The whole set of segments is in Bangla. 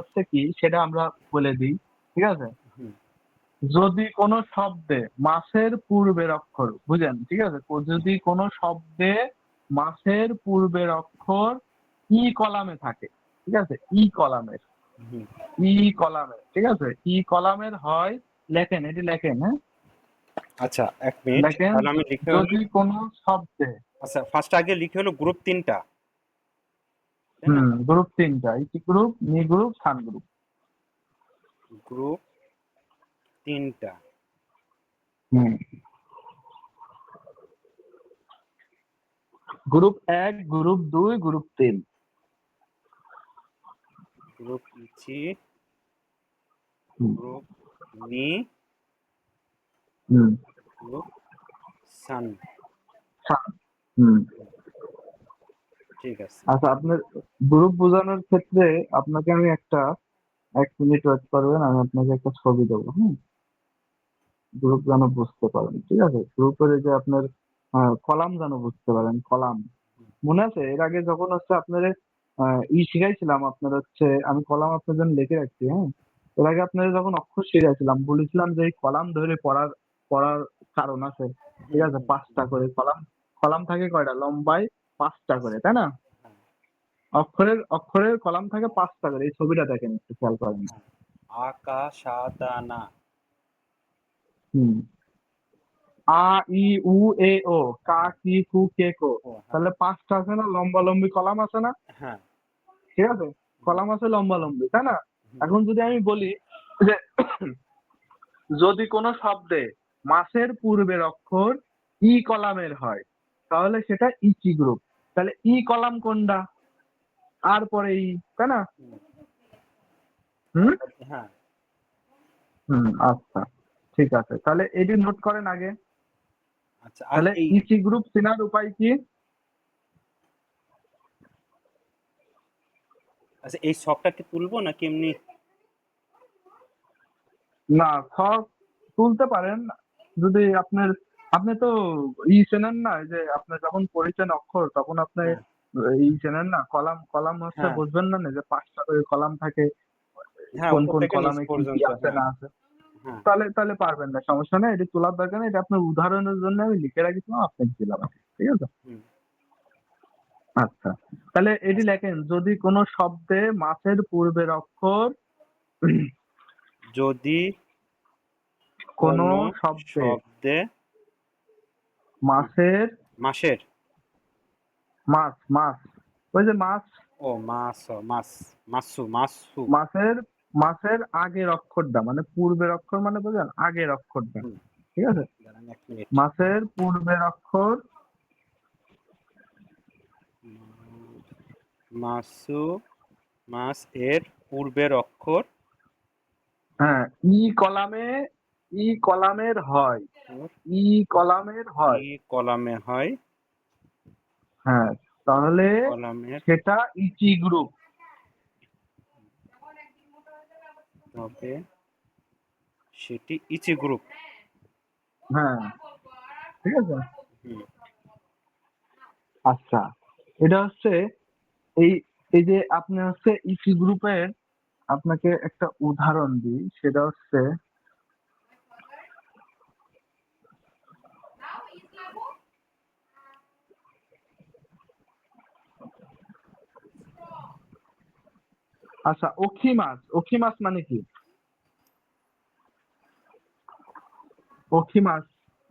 হচ্ছে কি সেটা আমরা বলে দিই, ঠিক আছে? হুম, যদি কোনো শব্দে মাসের পূর্বের অক্ষর, বুঝেন, ঠিক আছে, যদি কোনো শব্দে মাসের পূর্বের অক্ষর ই কলামে থাকে, ঠিক আছে, ই কলামের, হুম। ই কলামের, ঠিক আছে, ই কলামের হয়, লেখেন, এটি লেখেন, হ্যাঁ, আচ্ছা, 1 মিনিট। লেখেন, তাহলে আমি লিখে হলো, যদি কোনো শব্দে, আচ্ছা ফার্স্ট আগে লিখে হলো গ্রুপ 3টা, তাই না? গ্রুপ তিনটা, ইতি গ্রুপ, নি গ্রুপ, সান গ্রুপ। গ্রুপ 3টা। হুম, গ্রুপ এক, গ্রুপ দুই, গ্রুপ তিন। গ্রুপ ইচি, হুম, গ্রুপ নি, হুম, গ্রুপ সান। সান। হুম। ঠিক আছে। আচ্ছা, আপনার গ্রুপ বোঝানোর ক্ষেত্রে আপনাকে আমি একটা, 1 মিনিট ওয়েট করবেন, আমি আপনাকে একটা ছবি দেবো, হুম, গ্রুপ যেন বুঝতে পারেন, ঠিক আছে, গ্রুপের এই যে আপনার কলাম যেন বুঝতে পারেন, কলাম মনে আছে এর আগে যখন হচ্ছে আপনার শিখাইছিলাম, আপনার হচ্ছে আমি কলাম আপনার জন্য লিখে রাখছি, হ্যাঁ, এর আগে আপনার যখন অক্ষর শিখাইছিলাম বলেছিলাম যে এই কলাম ধরে পড়ার পড়ার কারণ আছে, ঠিক হুম, আছে, হুম, 5টা করে কলাম, কলাম থাকে কয়টা, লম্বায় 5টা করে, তাই না? হ্যাঁ, অক্ষরের অক্ষরের কলাম থাকে 5টা করে, এই ছবিটা দেখেন, একটু খেয়াল করেন। হ্যাঁ। আকাশাদানা। হুম, আ, ই, উ, এ, ও, কা, হ্যাঁ, কি, কু, কে, কো, ও হ্যাঁ, তাহলে 5টা আছে না, লম্বা লম্বি কলাম আছে না, হ্যাঁ, ঠিক আছে, হুম, কলাম আছে লম্বা লম্বি, তাই না? হুম, এখন যদি আমি বলি যে যদি কোনো শব্দে মাসের পূর্বের অক্ষর ই কলামের হয়, তাহলে সেটা ইচি গ্রুপ। তাহলে ই কলাম কোনটা, আর পরে ই, তাই না? হুম, হুম, হ্যাঁ। হুম, আচ্ছা, ঠিক আছে, তাহলে এটি নোট করেন আগে। আচ্ছা, আর তাহলে এই, ইচি গ্রুপ চেনার উপায় কি? আচ্ছা এই শখটাকে তুলবো নাকি এমনি? না, ছক তুলতে পারেন, যদি আপনার, আপনি তো চেনেন না, এই যে আপনি যখন পড়েছেন অক্ষর তখন আপনি হ্যাঁ, চেনেন না, কলাম, কলাম হচ্ছে হ্যাঁ, বুঝবেন না, যে 5টা করে কলাম থাকে, হ্যাঁ, কোন উপর কোন থেকে নিচ কলামে কি কি পর্যন্ত, আছে হ্যাঁ, না আছে। হ্যাঁ। তাহলে তাহলে পারবেন না, সমস্যা নেই, এটি তোলার দরকার নেই, এটা আপনার উদাহরণের জন্য আমি লিখে রাখিছিলাম, আপনাকে দিলাম, ঠিক আছে। হুম, আচ্ছা, তাহলে এটি আচ্ছা, লেখেন, যদি কোনো শব্দে মাসের পূর্বের অক্ষর যদি কোনো কোনো শব্দে শব্দে, হুম, মাসের, মাসের, মাস, মাস, ওই যে মাস, ও মাস, মাস, মাসু, মাসু, মাসের, মাসের আগের অক্ষরটা মানে পূর্বের অক্ষর, মানে বোঝেন, আগের অক্ষরটা, হুম, ঠিক আছে, দাঁড়ান 1 মিনিট। মাসের পূর্বের অক্ষর, উম, মাসু, মাস এর পূর্বের অক্ষর, হ্যাঁ, ই কলামে, ই কলামের হয়, ই কলামের ই হয়, কলামে হয়, হ্যাঁ, তাহলে কলামের, সেটা ইচি গ্রুপ। তবে সেটি ইচি গ্রুপ। হ্যাঁ, ঠিক আছে। হুম, আচ্ছা, এটা হচ্ছে এই, এই যে আপনি হচ্ছে ইচি গ্রুপের, আপনাকে একটা উদাহরণ দিই, সেটা হচ্ছে, আচ্ছা, অক্ষি মাছ, অক্ষি মাছ মানে কি, অক্ষি মাছ,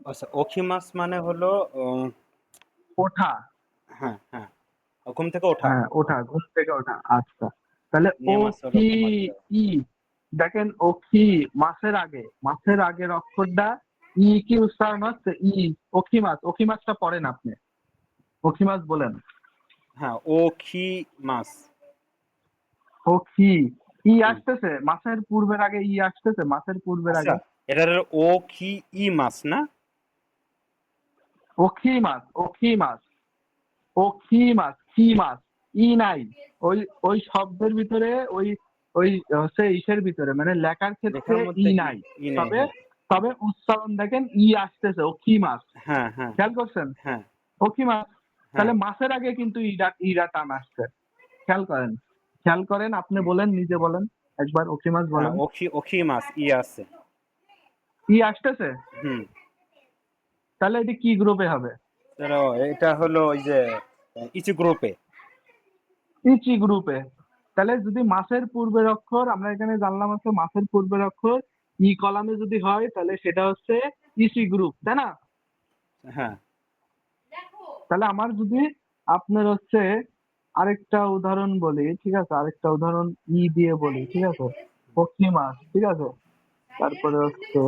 আচ্ছা অখিমাস মানে হলো, ওঠা, হ্যাঁ, হ্যাঁ, ঘুম থেকে ওঠা। হ্যাঁ, ওঠা, ঘুম থেকে ওঠা, আচ্ছা, তাহলে ও নেমাস হলো কি, ঘুমাতে যাওয়া। ই, দেখেন ও কি, মাছের আগে, মাছের আগের অক্ষরটা ই, কি উচ্চারণ হচ্ছে ই, অক্ষি মাছ, অক্ষি মাছটা পড়েন আপনি, অক্ষি মাছ বলেন, হ্যাঁ, ও মাস। ও কি, ই হুম, আসতেছে মাছের পূর্বের আগে, ই আসতেছে মাছের পূর্বের আচ্ছা আগে, এটা হলো ই মাস না? অক্ষি মাছ, অক্ষি মাছ, অক্ষি মাছ, কি মাছ, ই নাই, ওই, ওই শব্দের ভিতরে, ওই, ওই হচ্ছে ইসের ভিতরে, মানে লেখার ক্ষেত্রে লেখার ই মধ্যে নাই, ই নেই, তবে, হ্যাঁ, তবে উচ্চারণ দেখেন ই আসতেছে, ও কি মাছ, হ্যাঁ, হ্যাঁ, খেয়াল করছেন, হ্যাঁ, ও কি মাছ, হ্যাঁ। তাহলে মাছের আগে কিন্তু ইরা, ইরা টান আসছে, খেয়াল করেন, খেয়াল করেন, আপনি বলেন, নিজে বলেন, একবার ওকি মাছ হ্যাঁ, বলেন। ওখি মাছ ই আছে। ই আসতেছে? হুম। তাহলে এটি কি গ্রুপে হবে? ধরো এটা হলো ওই যে ইচি গ্রুপে। ইচি গ্রুপে। তাহলে যদি মাসের পূর্বের অক্ষর আমরা এখানে জানলাম হচ্ছে মাসের পূর্বের অক্ষর ই কলামে যদি হয় তাহলে সেটা হচ্ছে ইসি গ্রুপ, তাই না? হ্যাঁ। তাহলে আমার যদি আপনার হচ্ছে আরেকটা উদাহরণ বলি, ঠিক আছে, আরেকটা উদাহরণ ই দিয়ে বলি, ঠিক আছে, পক্ষী মাছ, ঠিক আছে, তারপরে হচ্ছে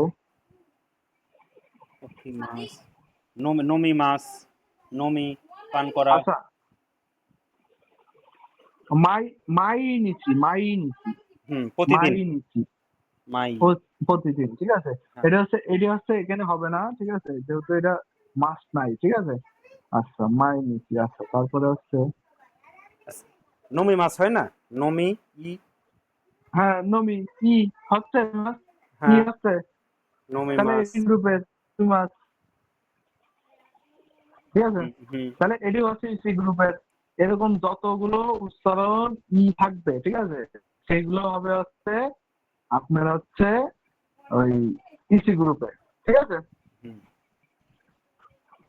ওখি মাছ, নমি মাছ, নমি পান করা। আচ্ছা, মাই মাই নিচ্ছি, মাই নিচ্ছি, হুম, মাই প্রতিদিন। নিচ্ছি মাই। প্রতিদিন, ঠিক আছে। হ্যাঁ। এটি হচ্ছে এখানে হবে না, ঠিক আছে, যেহেতু এটা মাস নাই, ঠিক আছে। আচ্ছা, মাই নিচ্ছি। আচ্ছা, তারপরে হচ্ছে আচ্ছা, নমি মাছ হয় না? নমি ই। হ্যাঁ, নমি ই হচ্ছে মাছ, ই হ্যাঁ, হচ্ছে, নমি তাহলে মাছ। এই গ্রুপের মাছ, ঠিক আছে। হুম, হুম। তাহলে এটি হচ্ছে সি গ্রুপের। এরকম যতগুলো উচ্চারণ ই থাকবে, ঠিক আছে, সেগুলো হবে হচ্ছে আপনার হচ্ছে ওই ইসি গ্রুপে, ঠিক আছে। হুম।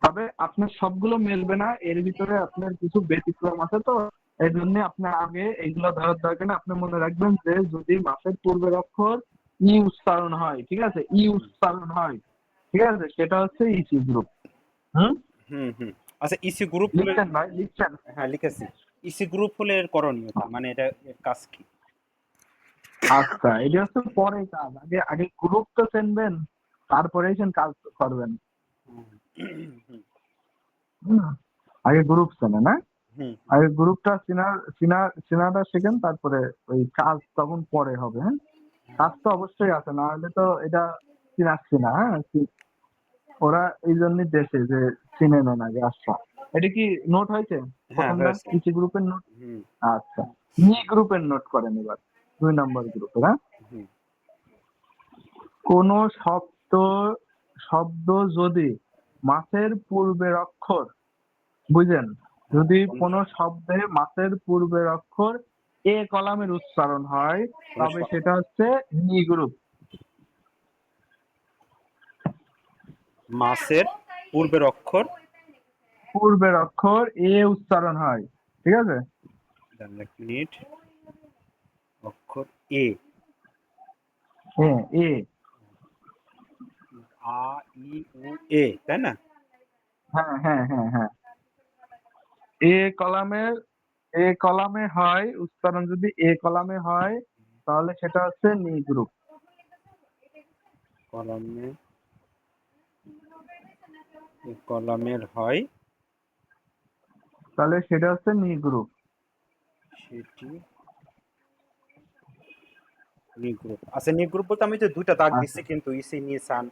তবে আপনার সবগুলো মেলবে না, এর ভিতরে আপনার কিছু ব্যতিক্রম আছে, তো এই জন্য আপনি আগে এইগুলো ধরার দরকার নেই। আপনি মনে রাখবেন যে যদি মাসের পূর্বের অক্ষর ই উচ্চারণ হয়, ঠিক আছে, ই উচ্চারণ হয়, ঠিক আছে, সেটা হচ্ছে ইসি গ্রুপ। হুম, হুম, হুম। আচ্ছা, ইসি গ্রুপ হলে। লিখছেন ভাই, লিখছেন? হ্যাঁ, লিখেছি। ইসি গ্রুপ হলে এর করণীয় কি? মানে এটা এর কাজ কি? আচ্ছা, এটা হচ্ছে পরে কাজ, আগে আগে গ্রুপ তো চেনবেন, তারপরেই সেন কাজ করবেন। হুম, হুম, হুম, আগে গ্রুপ চেনে না, হুম, আগে গ্রুপটা চেনাটা শেখেন, তারপরে ওই কাজ তখন পরে হবে। হ্যাঁ, কাজ তো অবশ্যই আছে, না হলে তো এটা চিনাচ্ছি না। হ্যাঁ, ওরা এই জন্যই দেশে যে চিনে নেন আগে। আচ্ছা, এটা কি নোট হয়েছে? হ্যাঁ, প্রথমটা হয়েছে। ইসি গ্রুপের নোট। হুম, আচ্ছা, ই গ্রুপের নোট করেন এবার, 2 নম্বর গ্রুপের। হ্যাঁ, হুম। কোন শব্দ শব্দ যদি মাসের পূর্বের অক্ষর, বুঝলেন, হ্যাঁ, যদি কোনো শব্দে মাসের পূর্বের অক্ষর এ কলামের উচ্চারণ হয় কোনো তবে সেটা হচ্ছে নি গ্রুপ। মাসের পূর্বের অক্ষর। পূর্বের অক্ষর এ উচ্চারণ হয়, ঠিক আছে। দাঁড়ান 1 মিনিট। অক্ষর এ। হ্যাঁ, এ, আ, ই, উ, এ, তাই না? হ্যাঁ, হ্যাঁ, হ্যাঁ, হ্যাঁ, এ কলামের, এ কলামে হয় উচ্চারণ, যদি এ কলামে হয় তাহলে সেটা হচ্ছে নি গ্রুপ। কলমে, কলমের হয় তাহলে সেটা হচ্ছে নি গ্রুপ। সেটি নি গ্রুপ। আচ্ছা, নি গ্রুপ বলতে আমি তো দুইটা দাগ আচ্ছা, দিচ্ছি, কিন্তু ইসি নিয়ে সান।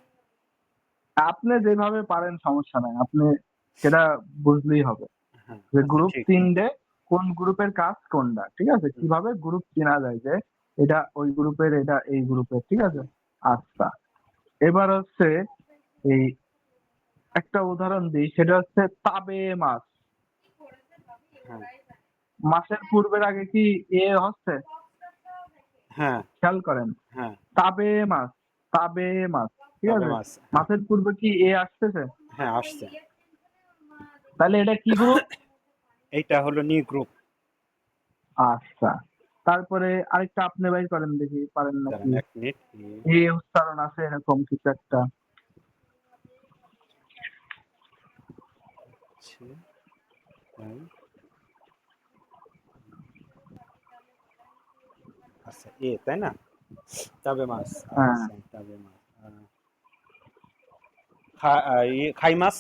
আপনি যেভাবে পারেন সমস্যা নাই, আপনি সেটা বুঝলেই হবে হ্যাঁ, যে আচ্ছা, গ্রুপ ঠিক। 3 কোন গ্রুপের কাজ কোনটা, ঠিক আছে, হুম, কিভাবে গ্রুপ চেনা যায় যে এটা ওই গ্রুপের, এটা এই গ্রুপের, ঠিক আছে। হুম। আচ্ছা, এবার হচ্ছে এই একটা উদাহরণ দিই, সেটা হচ্ছে তাবে মাছ। হ্যাঁ, মাসের পূর্বের আগে কি এ হচ্ছে? হ্যাঁ, খেয়াল করেন, হ্যাঁ। তাবে মাছ, তাবে মাছ, ঠিক তবে আছে, মাছ, হ্যাঁ। মাছের পূর্বে কি এ আসতেছে? হ্যাঁ, আসছে। তাহলে এটা কি গ্রুপ? এইটা হলো নি গ্রুপ। আচ্ছা, তারপরে আরেকটা আপনি বাই করেন দেখি, পারেন দাঁড়ান নাকি। 1 মিনিট। এ উচ্চারণ আছে এরকম কিছু একটা। হচ্ছে, তাই। আচ্ছা, এ, তাই না? তবে মাছ। হ্যাঁ, আচ্ছা, তবে মাছ। খাই মাছ।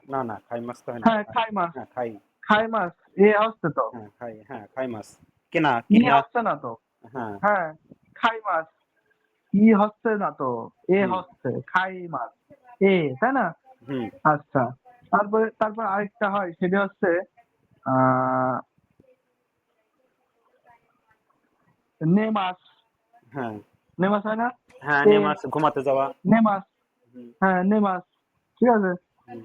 না, না, খাই মাছ তো হয় না। হ্যাঁ, খাই মাছ, হ্যাঁ, খাই। খাই মাছ, এ হচ্ছে তো, হ্যাঁ, খাই। হ্যাঁ, খাই মাছ। কিনা, ই কিনা। হচ্ছে না তো। হ্যাঁ। হ্যাঁ, খাই মাছ, ই হচ্ছে না তো, এ হুম, হচ্ছে, খাই মাছ, এ, তাই না? হুম। আচ্ছা, তারপর আরেকটা হয়, সেটা হচ্ছে আহ নেমাস। হ্যাঁ, নেমাস হয় না? হ্যাঁ, এ, নিয়ে মাছ ঘুমাতে যাওয়া। নেমাস, হুম, হ্যাঁ, নেমাস, ঠিক আছে, হুম।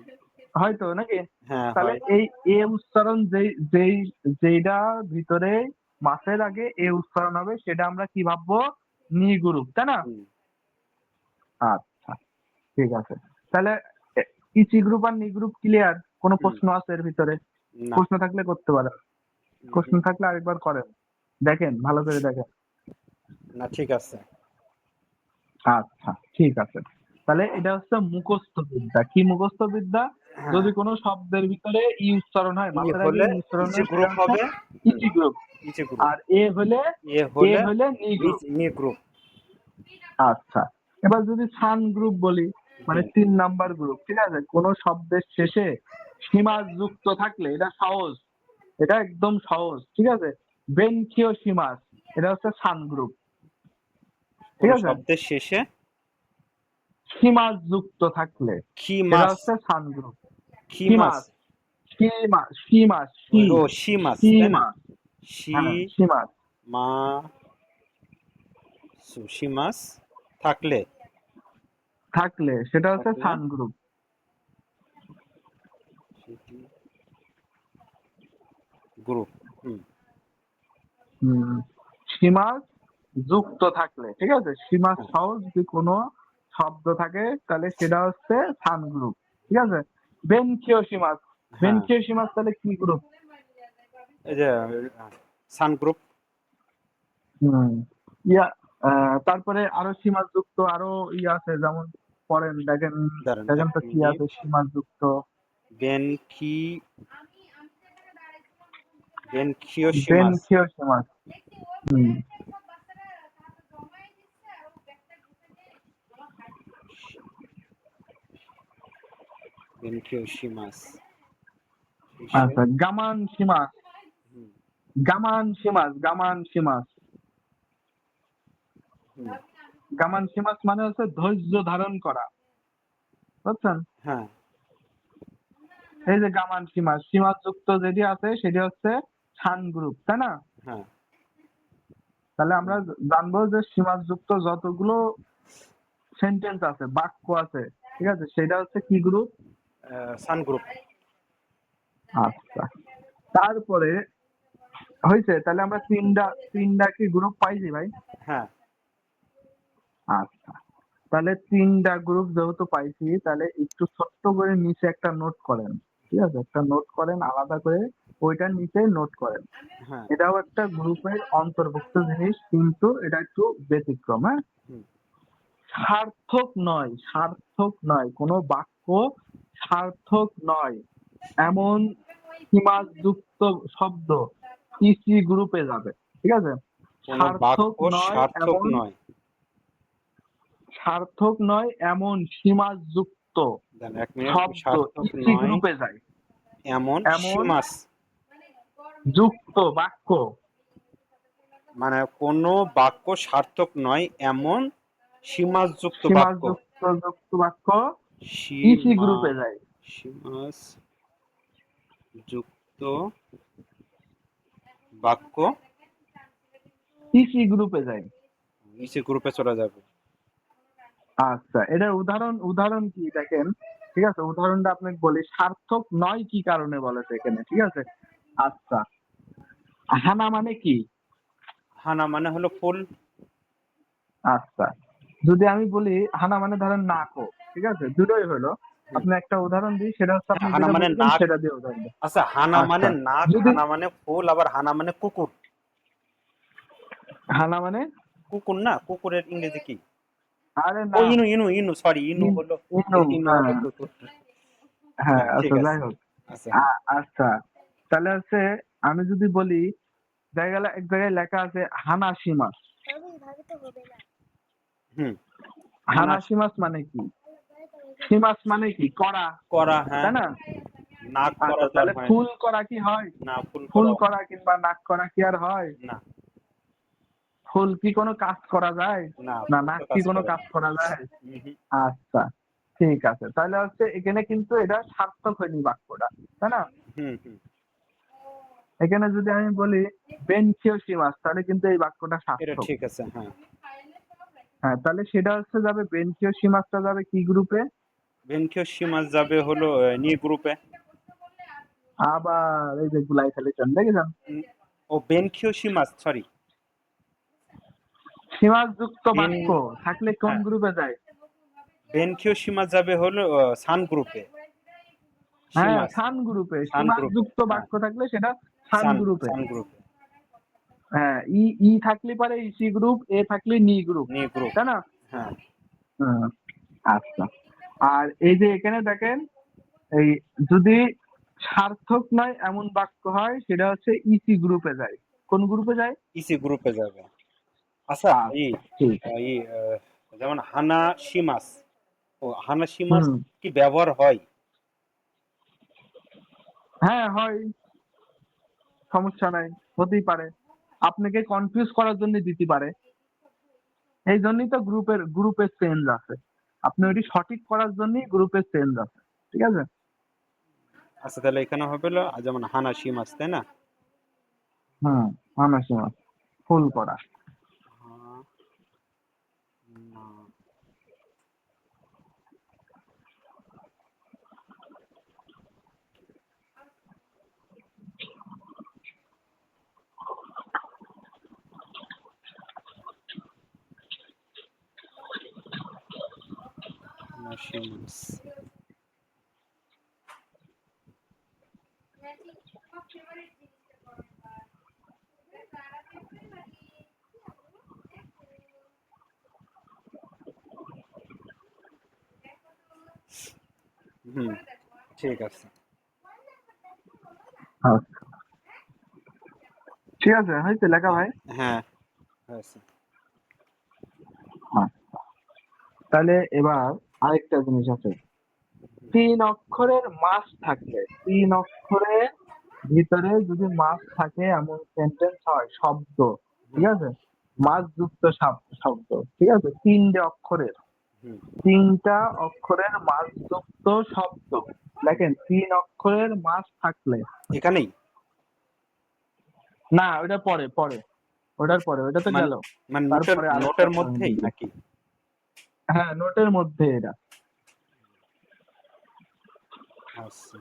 হয়তো নাকি। হ্যাঁ, তাহলে হয়। এই এ উচ্চারণ যেই যেইটার ভিতরে মাসের আগে এ উচ্চারণ হবে সেটা আমরা কি ভাববো? নি গ্রুপ, তাই না? হুম, আচ্ছা, ঠিক আছে। তাহলে ইচি গ্রুপ আর নি গ্রুপ ক্লিয়ার? কোনো হুম, প্রশ্ন আছে এর ভিতরে? না, প্রশ্ন থাকলে করতে পারেন। প্রশ্ন হুম, থাকলে আরেকবার করেন, দেখেন, ভালো করে দেখেন। না, ঠিক আছে। আচ্ছা, ঠিক আছে। তাহলে এটা হচ্ছে মুখস্থ বিদ্যা। কি মুখস্থ বিদ্যা? হ্যাঁ, যদি কোনো শব্দের ভিতরে ই উচ্চারণ হয়, ই মাথার আগে হলে ই উচ্চারণ ইচি হয়, সেটা গ্রুপ হচ্ছে হবে। হুম, ইচি গ্রুপ। Each group. আর এ হলে এ হলে নি গ্রুপ। নি গ্রুপ। আচ্ছা, এবার যদি সান গ্রুপ বলি, মানে হুম, 3 নাম্বার গ্রুপ, ঠিক আছে? কোন শব্দের শেষে সীমা যুক্ত থাকলে এটা সহজ, এটা একদম সহজ, ঠিক আছে? বেনখিও সীমাস, এটা হচ্ছে সান গ্রুপ, ঠিক কোন আছে? শব্দের শেষে সীমা যুক্ত থাকলে খি এটা মাস, হচ্ছে সান গ্রুপ। খি মাস, সীমাস, সীমা, সীমাস, ও সি মাস, তাই না? সীমাস, সি হ্যাঁ, সীমাস মা সু, সি মাস থাকলে, থাকলে সেটা হচ্ছে থাকলে সান গ্রুপ। গ্রুপ। হুম, হুম, সীমাস যুক্ত থাকলে, ঠিক আছে? সীমাস হ্যাঁ, সহ যদি কোনো শব্দ থাকে তাহলে সেটা হচ্ছে সান গ্রুপ, ঠিক আছে? বেনখিও সীমাস, হ্যাঁ, বেনখিও সীমাস তাহলে কি গ্রুপ? এই যে সান গ্রুপ। হুম, ইয়া, তারপরে আরো সীমাস যুক্ত আরো আছে, যেমন পড়েন, দেখেন, দাঁড়ান দেখেন এক তো কি মিনিট। আছে সীমাস যুক্ত। বেনখি, বেনখিও সি মাস, বেনখিও সীমাস। হুম, বেনখিও সি মাস শেষে। আচ্ছা, গামান সীমাস, হুম, গামান সীমাস, গামান সীমাস। হুম, গামান সীমাস মানে হচ্ছে ধৈর্য ধারণ করা, বুঝছেন? হ্যাঁ, এই যে গামান সীমাস, সীমাস যুক্ত যেটি আছে সেটি হচ্ছে সান গ্রুপ, তাই না? হ্যাঁ, তাহলে আমরা জানবো যে সীমাস যুক্ত যতগুলো সেন্টেন্স আছে, বাক্য আছে, ঠিক আছে, সেটা হচ্ছে কি গ্রুপ? সান গ্রুপ। আচ্ছা, তারপরে হয়েছে, তাহলে আমরা তিনটা কি গ্রুপ পাইছি ভাই? হ্যাঁ, আচ্ছা, তাহলে 3টা গ্রুপ যেহেতু পাইছি, তাহলে একটু ছোট্ট করে নিচে একটা নোট করেন, ঠিক আছে? একটা নোট করেন আলাদা করে, ওইটার নিচে নোট করেন। হ্যাঁ, এটাও একটা গ্রুপের অন্তর্ভুক্ত জিনিস, কিন্তু এটা একটু ব্যতিক্রম, হ্যাঁ? হুম, সার্থক নয়, সার্থক নয়, কোনো বাক্য সার্থক নয় এমন সীমাযুক্ত শব্দ ইসি গ্রুপে যাবে, ঠিক আছে? কোনো সার্থক বাক্য নয় সার্থক এমন, নয়। সার্থক নয় এমন সীমাযুক্ত দেন এক মিনিট, শব্দ সার্থক ইসি নয় গ্রুপে যায়। এমন সি এমন মাস, যুক্ত বাক্য, মানে কোনো বাক্য সার্থক নয় এমন সীমাযুক্ত বাক্য। সীমাযুক্ত যুক্ত বাক্য ইসি সীমা, গ্রুপে যায়। সীমাস যুক্ত বাক্য ইসি গ্রুপে যায়। নিচে গ্রুপে চলে যাবে। আচ্ছা, এটার উদাহরণ কি দেখেন, ঠিক আছে? উদাহরণটা আপনাকে বলি, সার্থক নয় কি কারণে বলেছে এখানে, ঠিক আছে? আচ্ছা, হানা মানে কি? হানা মানে হলো ফুল। আচ্ছা, যদি আমি বলি হানা মানে ধরেন নাকও, ঠিক আছে? দুটোই হলো। হুম, আপনি একটা উদাহরণ দিই, সেটা হচ্ছে হ্যাঁ, আপনি হানা যেটা মানে বুঝবেন নাক। সেটা দিয়ে উদাহরণ দিন। আচ্ছা, হানা মানে আচ্ছা, নাক, যদি হানা মানে ফুল, আবার হানা মানে কুকুর। হানা মানে, কুকুর না, কুকুরের ইংরেজি কি? আরে ও না, ইনু, ইনু, ইনু, সরি, ইনু হলো, ইনু, ইনু হলো হ্যাঁ, কুকুর। হ্যাঁ, হ্যাঁ, ঠিক আচ্ছা, যাই আছে। হোক। আচ্ছা, হ্যাঁ, আচ্ছা, তাহলে হচ্ছে আমি যদি বলি, এক জায়গায় লেখা আছে হানাসিমা। হুম, হানা হানাসিমাস মানে কি? সীমাস মানে কি? করা, করা, হ্যাঁ, তাই না? নাক করা আচ্ছা, তো আর তাহলে হয় না। ফুল করা কি হয়? না, ফুল ফুল করা করা কিংবা নাক করা কি আর হয়? না, ফুল কি কোনো কাজ করা যায়? না, না, ফুল নাক তো কি কাজ কোনো করে কাজ না। করা যায়? হুম, আচ্ছা, ঠিক আছে, তাহলে হচ্ছে এখানে কিন্তু এটা সার্থক হয়নি বাক্যটা, তাই না? হুম, হুম, এখানে যদি আমি বলি বেনখিও সীমাস, তাহলে কিন্তু এই বাক্যটা এটা সার্থক। ঠিক আছে, হ্যাঁ। হ্যাঁ, তাহলে সেটা হচ্ছে যাবে, বেনখিও সীমাসটা যাবে কি গ্রুপে? ভেনকিও সীমাস যাবে হলো নি গ্রুপে। আবার এই যে গুলাই ফেলেছেন, দেখেছেন? ও বেনখিওশিমাস, সরি। সীমাযুক্ত বেন বাক্য থাকলে কোন হ্যাঁ, গ্রুপে যায়? বেনখিওশিমাস যাবে হলো সান গ্রুপে। হ্যাঁ, শিমাস, সান গ্রুপে। সান গ্রুপে, সীমাযুক্ত হ্যাঁ। বাক্য থাকলে সেটা সান সান গ্রুপে। সান গ্রুপে। হ্যাঁ, ই ই থাকলে পারে ইসি গ্রুপ, এ থাকলে নি গ্রুপ, নি গ্রুপ, তাই না? হ্যাঁ। হুম, আচ্ছা। আর এই যে এখানে দেখেন, এই যদি সার্থক নয় এমন বাক্য হয় সেটা হচ্ছে ইসি গ্রুপে যায়। কোন গ্রুপে যায়? ইসি গ্রুপে যাবে। আচ্ছা, আচ্ছা, ঠিক আছে। যেমন হানাশিমাস, ও হানাশিমাস হুম, কি ব্যবহার হয়? হ্যাঁ হয়, সমস্যা নাই, হতেই পারে। আপনাকে কনফিউজ করার জন্য দিতে পারে। এই জন্যই তো গ্রুপের চেঞ্জ আছে। আপনি ওইটি সঠিক করার জন্যই গ্রুপের চেঞ্জ আছে। ঠিক আছে? আচ্ছা, তাহলে এখানে হবে হলো যেমন হানাশিমাস, তাই না? হুম, হানাশিমা ফুল করা। হানাশিমাস। হুম, ঠিক আছে। আচ্ছা, ঠিক আছে, হয়েছে লেখা ভাই। হ্যাঁ, হয়েছে। হ্যাঁ, তাহলে এবার আরেকটা জিনিস আছে। 3 অক্ষরের মাস থাকলে, 3 অক্ষরের ভিতরে যদি মাস থাকে এমন সেন্টেন্স হয়, শব্দ, ঠিক হুম, আছে? মাস যুক্ত শব্দ, ঠিক আছে? 3টে অক্ষরের, হুম। 3টা অক্ষরের মাস যুক্ত শব্দ। দেখেন, 3 অক্ষরের মাস থাকলে, এখানেই না ওটা পরে পরে, ওটার পরে, ওটা তো মানে গেল। মানে নোটের তারপরে আরেকটা নোটের পয়েন্ট মধ্যেই দিবে। নাকি? হ্যাঁ, নোটের মধ্যে এটা। আচ্ছা,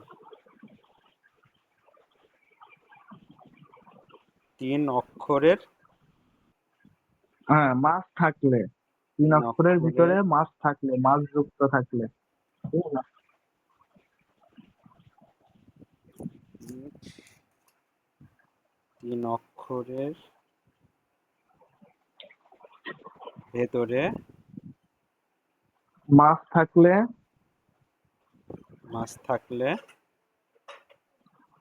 3 অক্ষরের, হ্যাঁ, মাস থাকলে, 3 3 অক্ষরের অক্ষরের, ভিতরে মাস থাকলে, মাস যুক্ত থাকলে, ঠিক আছে? 3 অক্ষরের ভেতরে মাস থাকলে মাছ থাকলে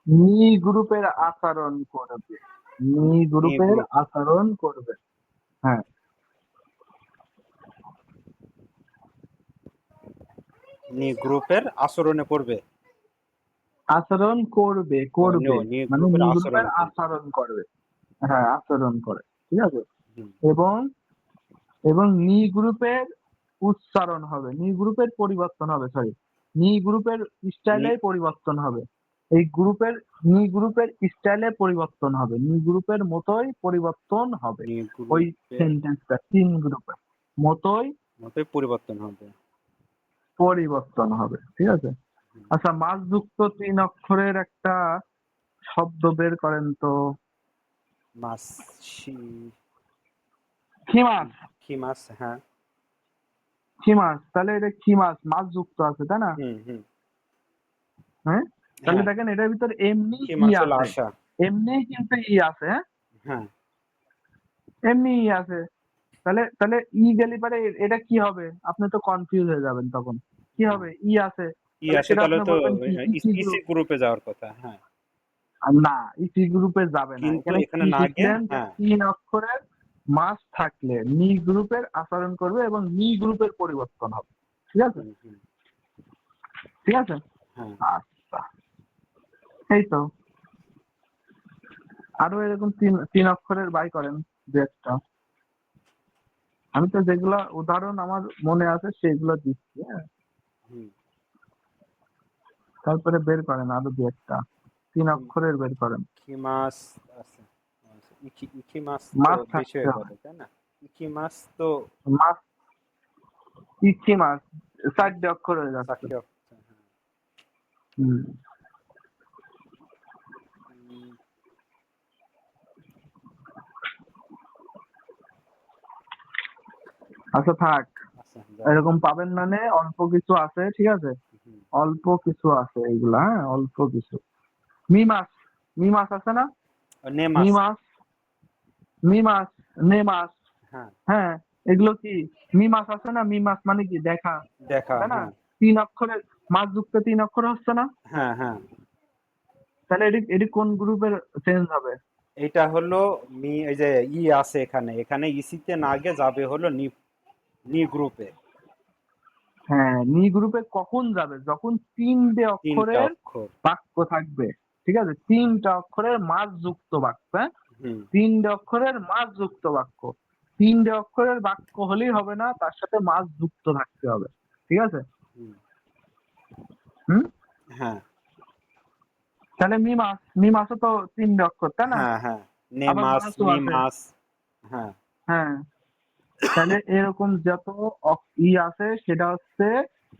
নি গ্রুপের আচরণ করবে। নি নি গ্রুপের গ্রুপ, আচরণ করবে। হ্যাঁ, নি গ্রুপের আচরণে পড়বে। আচরণ করবে, করবে, নি মানে গ্রুপের নি আচরণ গ্রুপের করবে। আচরণ করবে। হ্যাঁ, আচরণ করে, ঠিক আছে? হুম, এবং এবং নি গ্রুপের উচ্চারণ হবে, নি গ্রুপের পরিবর্তন হবে, সরি, নি গ্রুপের নি স্টাইলে পরিবর্তন হবে। এই গ্রুপের, নি গ্রুপের স্টাইলে পরিবর্তন হবে, নি গ্রুপের মতোই পরিবর্তন হবে। নি ওই গ্রুপের সেন্টেন্সটা 3 গ্রুপের মতোই মতোই পরিবর্তন হবে। পরিবর্তন হবে, ঠিক আছে? হুম, আচ্ছা, মাসযুক্ত 3 অক্ষরের একটা শব্দ বের করেন তো। মাছ, শি, কি মাছ? কি মাছ, হ্যাঁ। কি মাছ? তাহলে এটা কি মাছ? মাছ যুক্ত আছে, তাই না? হুম, হুম, হ্যাঁ, তাহলে হ্যাঁ। দেখেন এটার ভিতর এমনি কি ই মাছ হলো আছে, আশা। এমনি কিন্তু ই আছে, হ্যাঁ, হ্যাঁ, এমনি ই আছে। তাহলে তাহলে ই গেলে পারে এটা কি হবে? আপনি তো কনফিউজ হয়ে যাবেন তখন। কি হ্যাঁ। হবে? ই আছে, কি তাহলে আসে সেটা তাহলে আপনি তো বলবেন কি ইসি ইসি গ্রুপ। গ্রুপে যাওয়ার কথা, হ্যাঁ। না, ইসি গ্রুপে যাবে না। কিন্তু এখানে এখানে কি না গিয়ে, লিখলেন যে হ্যাঁ। 3 অক্ষরের মাস থাকলে নি গ্রুপের আচরণ করবে এবং নি গ্রুপের পরিবর্তন হবে। ঠিক আছে? হুম, হুম, ঠিক আছে? হ্যাঁ। আচ্ছা, এই তো। আরো এরকম 3 অক্ষরের বাই করেন দু একটা। আমি তো যেগুলা উদাহরণ আমার মনে আছে সেগুলো দিচ্ছি, হ্যাঁ? হুম। তারপরে বের করেন আরো দু একটা। 3 কি অক্ষরের বের করেন। কি মাছ আছে? আচ্ছা, ইকি মাছ তো মাছ বেশি থাকতে হয়ে হবে। গেল, তাই না? ইকি মাছ তো মাছ, ইচি মাছ 4টে অক্ষর হয়ে যাচ্ছে। চারটে অক্ষর, হ্যাঁ। হুম। উম, আচ্ছা থাক, আচ্ছা এরকম পাবেন না, নে অল্প কিছু আছে, ঠিক আছে, হুম। অল্প কিছু আছে এইগুলা, হ্যাঁ অল্প কিছু। মিমাস, মিমাস আছে না, নেমাস। মিমাস, মিমাস, নেমাস, হ্যাঁ, হ্যাঁ এগুলো কি, মিমাস আছে না, মিমাস মানে কি দেখা, দেখা। তাই না, হ্যাঁ, 3 অক্ষরের, মাস যুক্ত 3 অক্ষর হচ্ছে না, হ্যাঁ, হ্যাঁ। তাহলে এটি এটি কোন গ্রুপের চেঞ্জ হবে? এটা হলো এই যে আছে এখানে, এখানে ইসিতে না গিয়ে যাবে হলো নি, নি গ্রুপে। হ্যাঁ নি গ্রুপে কখন যাবে, যখন 3টা অক্ষরের অক্ষর। বাক্য থাকবে, ঠিক আছে, 3 অক্ষরের মাস যুক্ত বাক্য, হ্যাঁ হুম, 3 অক্ষরের মাস যুক্ত বাক্য, 3 অক্ষরের বাক্য হলেই হবে না, তার সাথে মাস যুক্ত থাকতে হবে, ঠিক আছে। হুম। হুম, হ্যাঁ, তাহলে মিমাস, মিমাসও তো 3 অক্ষর, তাই না, হ্যাঁ, হ্যাঁ। আবার নেমাস, মাসও আছে, মিমাস। হ্যাঁ। হ্যাঁ, তাহলে এরকম যত আছে সেটা হচ্ছে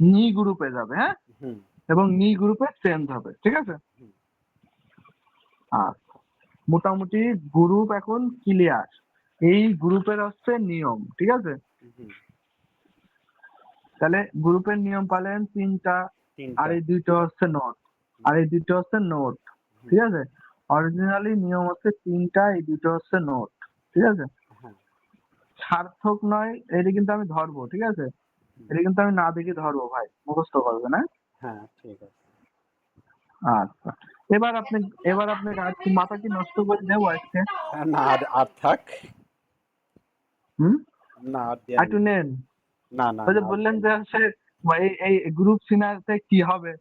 নি গ্রুপে যাবে, হ্যাঁ, হুম, এবং নি গ্রুপে চেঞ্জ হবে, ঠিক আছে। হুম, আচ্ছা, মোটামুটি গ্রুপ এখন ক্লিয়ার, এই গ্রুপের হচ্ছে নিয়ম, ঠিক আছে। হুম। তাহলে গ্রুপের নিয়ম পালেন 3টা, আর 3টা। এই 2টো হচ্ছে নোট, হুম, আর এই 2টো হচ্ছে নোট, হুম। ঠিক আছে। অরিজিনালি নিয়ম হচ্ছে 3টা, এই 2টো হচ্ছে নোট, ঠিক আছে। হ্যাঁ, সার্থক নয়, এটা কিন্তু আমি ধরবো, ঠিক আছে, হুম। এটা কিন্তু আমি না দেখে ধরবো ভাই, মুখস্থ করবে না। হ্যাঁ, ঠিক আছে। আচ্ছা, এবার আপনি, এবার আপনাকে আর কি মাথা কি নষ্ট করে দেবো আজকে? হ্যাঁ, না আর আর থাক। হুম, না আর আর দেয়ার একটু নেই। নেন। না, না, ওই যে না আর বললেন দেয়ার যে নেই। হচ্ছে এই এই গ্রুপ সিনারিতে কি হবে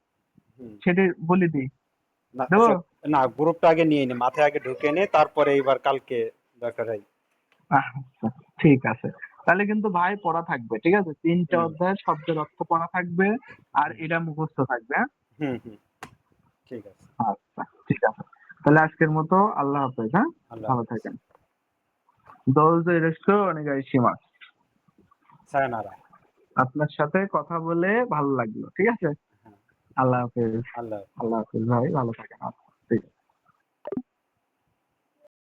হুম। সেটা বলে দিই, না দেবো? আচ্ছা, না গ্রুপটা আগে নিয়ে নে, মাথায় আগে ঢুকে নে, তারপরে এইবার কালকে দরকার হয়। আচ্ছা, ঠিক আছে, তাহলে কিন্তু ভাই পড়া থাকবে, ঠিক আছে, 3টা হুম, অধ্যায়ের শব্দের অর্থ পড়া থাকবে, আর হুম, এটা মুখস্থ থাকবে, হ্যাঁ? হুম, হুম। ঠিক আছে। আচ্ছা, ঠিক আছে, তাহলে আজকের মতো আল্লাহ হাফেজ, হ্যাঁ, আল্লাহ ভালো হাফেজ। থাকেন। 12 お願いします。সায়নারা। আপনার সাথে কথা বলে ভালো লাগলো, ঠিক আছে, হ্যাঁ, আল্লাহ হাফেজ। আল্লাহ হাফেজ। আল্লাহ হাফেজ ভাই, ভালো থাকেন, আচ্ছা, ঠিক আছে।